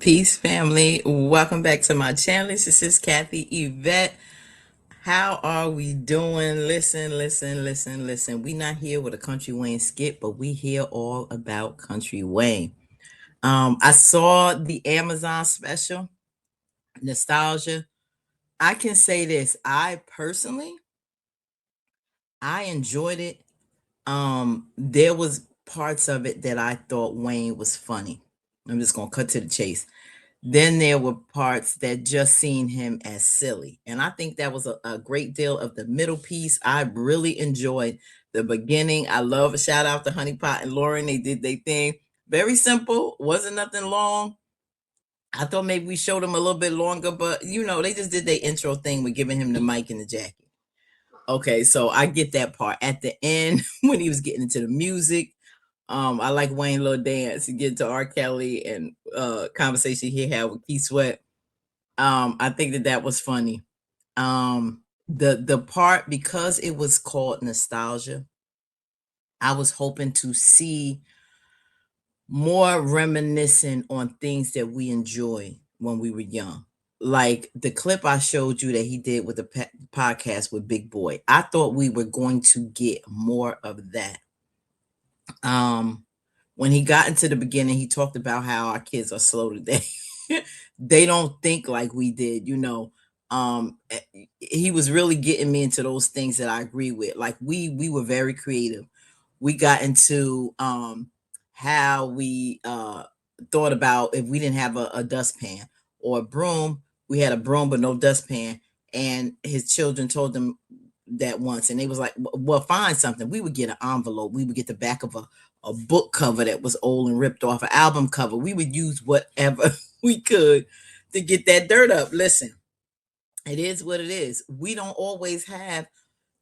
Peace, family. Welcome back to my channel. This is Kathy Yvette. How are we doing? Listen. We not here with a Country Wayne skit, but we hear all about Country Wayne. I saw the Amazon special, Nostalgia. I can say this. I enjoyed it. There was parts of it that I thought Wayne was funny. I'm just gonna cut to the chase. Then there were parts that just seen him as silly. And I think that was a great deal of the middle piece. I really enjoyed the beginning. I love a shout out to Honey Pot and Lauren. They did their thing. Very simple, wasn't nothing long. I thought maybe we showed him a little bit longer, but they just did their intro thing with giving him the mic and the jacket. Okay, so I get that part. At the end, when he was getting into the music, I like Wayne little dance. He get to R. Kelly and conversation he had with Keith Sweat. I think that was funny. The part, because it was called Nostalgia, I was hoping to see more reminiscing on things that we enjoyed when we were young. Like the clip I showed you that he did with the podcast with Big Boy. I thought we were going to get more of that. When he got into the beginning, he talked about how our kids are slow today. They don't think like we did. He was really getting me into those things that I agree with. Like we were very creative. We got into how we thought about if we didn't have a dustpan or a broom, we had a broom but no dustpan. And his children told them that once, and they was like, well, find something. We would get an envelope. We would get the back of a book cover that was old and ripped off, an album cover. We would use whatever we could to get that dirt up. Listen, it is what it is. We don't always have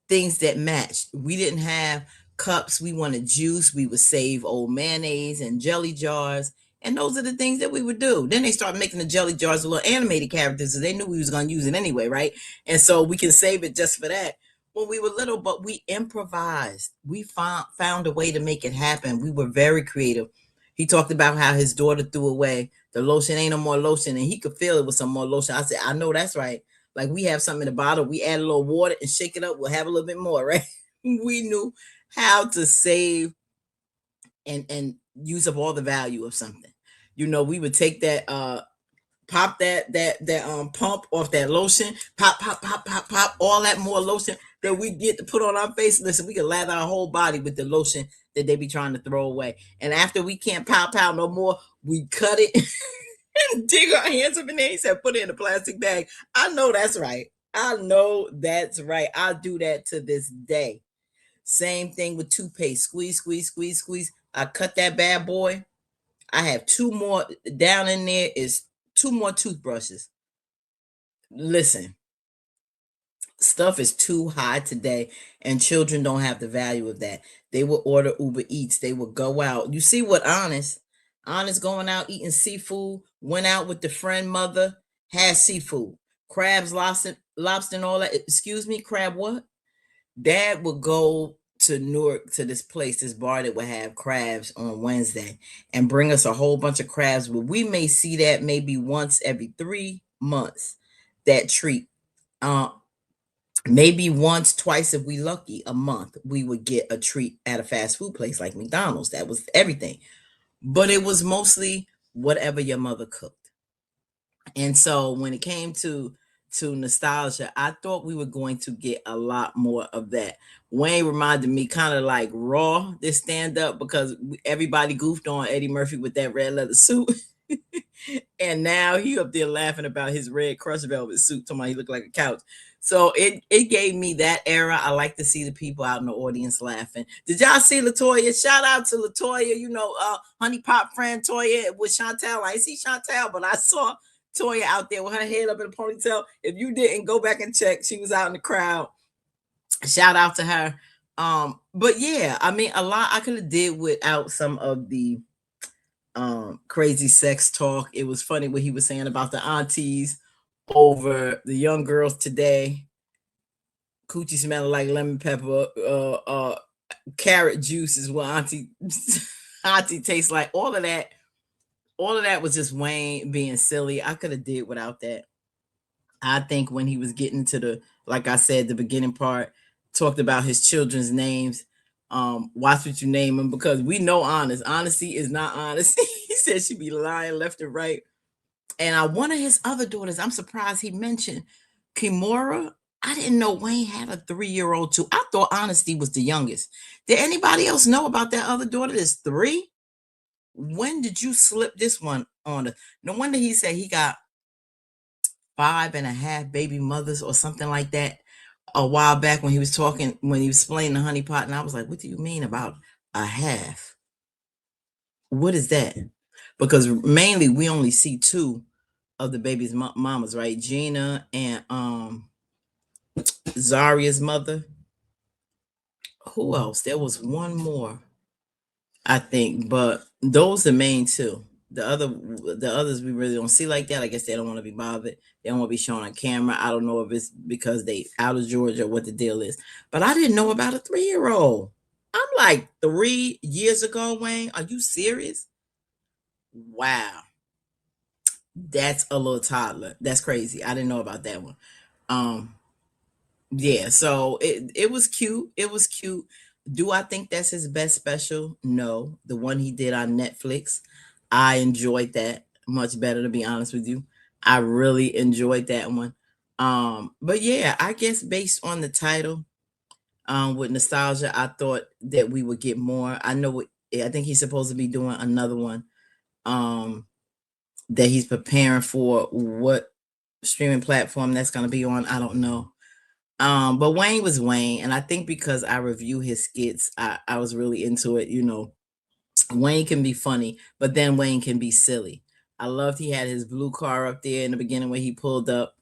things that matched. We didn't have cups. We wanted juice. We would save old mayonnaise and jelly jars. And those are the things that we would do. Then they started making the jelly jars with little animated characters, so they knew we was going to use it anyway, right? And so we can save it just for that. When we were little, but we improvised. We found a way to make it happen. We were very creative. He talked about how his daughter threw away the lotion, ain't no more lotion, and he could feel it with some more lotion. I said, I know that's right. Like we have something in the bottle, we add a little water and shake it up, we'll have a little bit more, right? We knew how to save and use up all the value of something. We would take that pop that pump off that lotion, pop, all that more lotion that we get to put on our face. Listen, we can lather our whole body with the lotion that they be trying to throw away. And after we can't pow no more, we cut it and dig our hands up in there. He said, put it in a plastic bag. I know that's right. I'll do that to this day. Same thing with toothpaste. Squeeze. I cut that bad boy. I have two more down in there is two more toothbrushes. Listen, stuff is too high today, and children don't have the value of that. They will order Uber Eats. They will go out. You see what Honest going out eating seafood, went out with the friend mother, had seafood, crabs, lobster, and all that. Excuse me, crab what? Dad would go to Newark to this place, this bar that would have crabs on Wednesday and bring us a whole bunch of crabs. But we may see that maybe once every 3 months, that treat. Uh, Maybe once, twice, if we lucky, a month, we would get a treat at a fast food place like McDonald's. That was everything. But it was mostly whatever your mother cooked. And so when it came to nostalgia, I thought we were going to get a lot more of that. Wayne reminded me kind of like Raw, this stand up, because everybody goofed on Eddie Murphy with that red leather suit. And now he up there laughing about his red crushed velvet suit, talking about he looked like a couch. So it gave me that era. I like to see the people out in the audience laughing. Did y'all see Latoya? Shout out to Latoya, Honey Pop friend Toya with Chantel. I see Chantel, but I saw Toya out there with her head up in a ponytail. If you didn't, go back and check. She was out in the crowd. Shout out to her. But yeah, I mean, a lot I could have did without some of the crazy sex talk. It was funny what he was saying about the aunties over the young girls today. Coochie smelling like lemon pepper. Carrot juice is what auntie tastes like. All of that. all of that was just Wayne being silly. I could have did without that. I think when he was getting to the, like I said, the beginning part, talked about his children's names. Watch what you name them because we know honest. Honesty is not honesty. He said she be lying left and right. And one of his other daughters, I'm surprised he mentioned Kimura. I didn't know Wayne had a 3-year-old too. I thought Honesty was the youngest. Did anybody else know about that other daughter that's 3? When did you slip this one on us? No wonder he said he got 5.5 baby mothers or something like that a while back when he was talking, when he was explaining the honey pot. And I was like, what do you mean about a half? What is that? Because mainly we only see two of the baby's mamas, right? Gina and Zaria's mother. Who else? There was one more, I think, but those the main two. The others we really don't see like that. I guess they don't want to be bothered. They don't want to be shown on camera. I don't know if it's because they out of Georgia or what the deal is. But I didn't know about a 3-year-old. I'm like 3 years ago, Wayne. Are you serious? Wow. That's a little toddler. That's crazy. I didn't know about that one. Um, Yeah, so it was cute. It was cute. Do I think that's his best special? No. The one he did on Netflix, I enjoyed that much better, to be honest with you. I really enjoyed that one. But yeah, I guess based on the title, with nostalgia, I thought that we would get more. I think he's supposed to be doing another one. Um, that he's preparing for what streaming platform that's gonna be on. I don't know. But Wayne was Wayne, and I think because I review his skits, I was really into it. Wayne can be funny, but then Wayne can be silly. I loved he had his blue car up there in the beginning when he pulled up.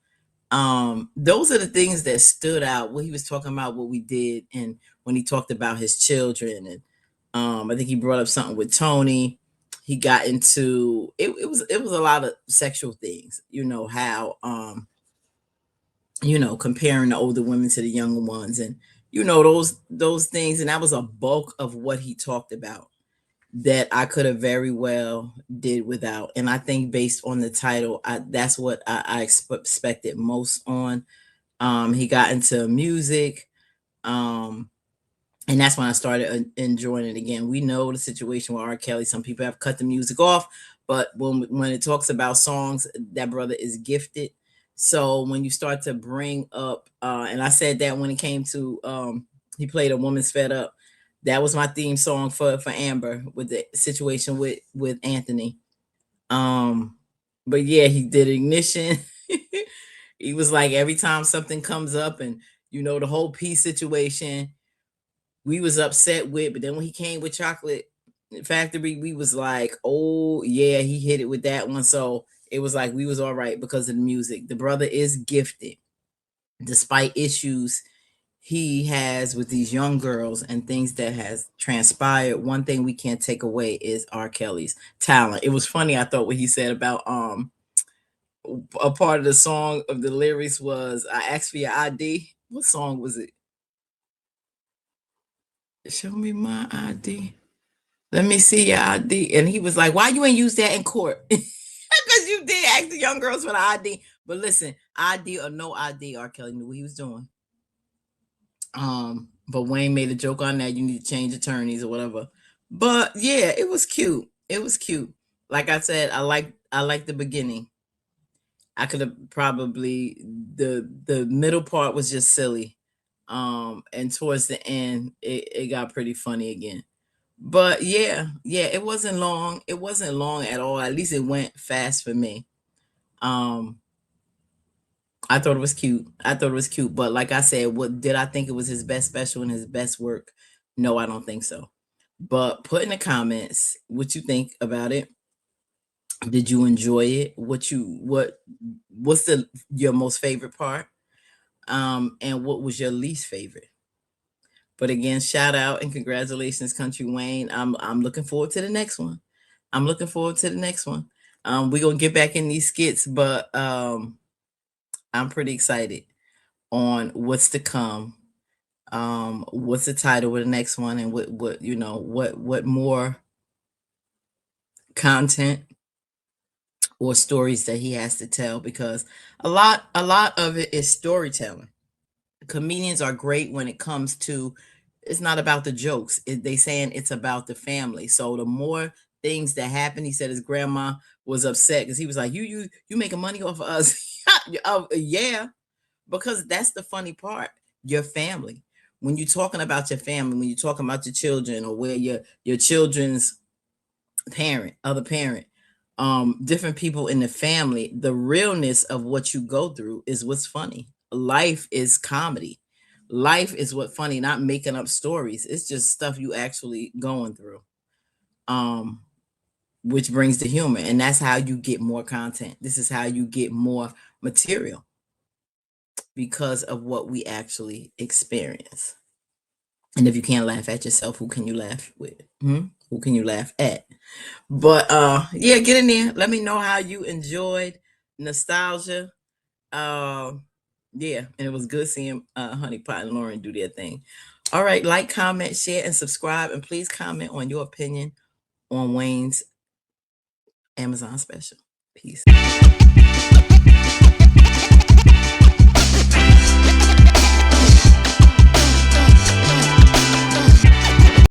Those are the things that stood out. What he was talking about, what we did, and when he talked about his children, and I think he brought up something with Tony. He got into it. It was a lot of sexual things. How comparing the older women to the younger ones, and those things, and that was a bulk of what he talked about that I could have very well did without. And I think based on the title, that's what I expected most on. He got into music. Um, and that's when I started enjoying it again. We know the situation with R. Kelly. Some people have cut the music off, but when it talks about songs, that brother is gifted. So when you start to bring up, and I said that when it came to, he played "A Woman's Fed Up." That was my theme song for Amber with the situation with Anthony. Um, but yeah, he did Ignition. He was like every time something comes up, and the whole peace situation we was upset with, but then when he came with Chocolate Factory, we was like, oh yeah, he hit it with that one. So it was like we was all right because of the music. The brother is gifted, despite issues he has with these young girls and things that has transpired. One thing we can't take away is R. Kelly's talent. It was funny, I thought, what he said about a part of the song of the lyrics was I asked for your ID. What song was it? Show me my ID. Let me see your ID. And he was like, why you ain't use that in court? Because you did ask the young girls for the ID. But listen, ID or no ID, R. Kelly knew what he was doing. But Wayne made a joke on that. You need to change attorneys or whatever. But yeah, it was cute. It was cute. Like I said, I like the beginning. I could have probably the middle part was just silly. And towards the end, it got pretty funny again. But yeah, it wasn't long. It wasn't long at all. At least it went fast for me. Um, I thought it was cute. I thought it was cute. But like I said, what did I think it was his best special and his best work? No, I don't think so. But put in the comments what you think about it. Did you enjoy it? What's the your most favorite part? And what was your least favorite? But again, shout out and congratulations, Country Wayne. I'm looking forward to the next one. I'm looking forward to the next one. We're gonna get back in these skits, but I'm pretty excited on what's to come. What's the title of the next one, and what more content or stories that he has to tell, because a lot of it is storytelling. Comedians are great when it comes to, it's not about the jokes. They saying it's about the family. So the more things that happen, he said his grandma was upset because he was like, you making money off of us. Oh, yeah, because that's the funny part. Your family. When you're talking about your family, when you're talking about your children, or where your children's parent, other parent, different people in the family, the realness of what you go through is what's funny. Life is comedy. Life is what funny, not making up stories. It's just stuff you actually going through. Um, which brings the humor, and that's how you get more content. This is how you get more material, because of what we actually experience. And if you can't laugh at yourself, who can you laugh with? Who can you laugh at? But yeah, get in there. Let me know how you enjoyed nostalgia. Yeah, and it was good seeing Honey Pot and Lauren do their thing. All right, like, comment, share, and subscribe, and please comment on your opinion on Wayne's Amazon special. Peace.